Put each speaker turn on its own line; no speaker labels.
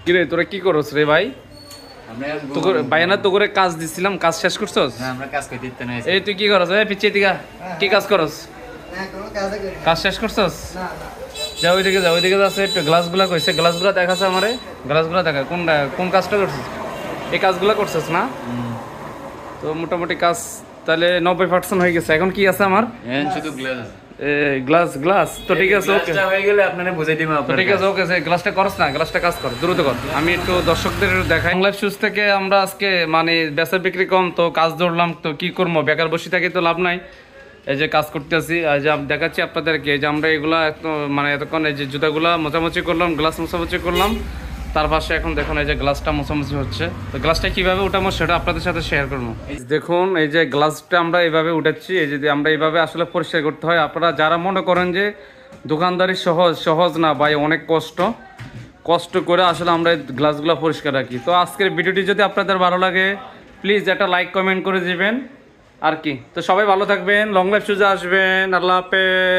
কিরে তোরা কি করছ রে ভাই? তোকে বাইনা তো করে কাজ দিছিলাম, কাজ শেষ করছস?
না আমরা কাজ করতে দিতে না।
এই তুই কি করছ? এই পিছে দিকা কি কাজ করছ?
না কোনো কাজ করি
কাজ শেষ করছস?
না না
যা ওইদিকে যা, ওইদিকে আছে একটু গ্লাসগুলা কইছে, গ্লাসগুলা দেখাছে আমারে, গ্লাসগুলা দেখা কোনটা কোন কাজটা করছিস? এই কাজগুলা করছিস না? তো মোটামুটি কাজ তাহলে 90% হয়ে গেছে। এখন কি আছে আমার?
এখন শুধু গ্লাস
গ্লাস গ্লাস তো ঠিক আছে, ওকে
গ্লাসটা হয়ে গেলে আপনারা বুঝাই দিমু
তো
আপনার।
ঠিক আছে, ওকে। গ্লাসটা করস না, গ্লাসটা কাজ কর, দ্রুত কর। আমি একটু দর্শকদের দেখাই। বাংলা শুজ থেকে আমরা আজকে মানে বেচা বিক্রি কম, তো কাজ ধরলাম, তো কি করবো, বেকার বসে থাকি তো লাভ নাই। এই যে কাজ করতেছি, এই যে দেখাচ্ছি আপনাদেরকে, এই যে আমরা এগুলা মানে এতক্ষণ এই যে জুতাগুলা মোছামুছি করলাম, গ্লাস মোছামুছি করলাম, তার পাশে এখন দেখুন এই যে গ্লাসটা মোছামুছি হচ্ছে। তো গ্লাসটা কিভাবে উঠাবো সেটা আপনাদের সাথে শেয়ার করবো। দেখুন এই যে গ্লাসটা আমরা এইভাবে উঠাচ্ছি, এই যে আমরা এইভাবে আসলে পরিষ্কার করতে হয়। আপনারা যারা মনে করেন যে দোকানদারি সহজ না ভাই, অনেক কষ্ট করে আসলে আমরা এই গ্লাসগুলো পরিষ্কার রাখি। তো আজকের ভিডিওটি যদি আপনাদের ভালো লাগে প্লিজ একটা লাইক কমেন্ট করে দিবেন আর কি। তো সবাই ভালো থাকবেন, লং লাইফ শুজে আসবেন, আল্লাহ হাফেজ।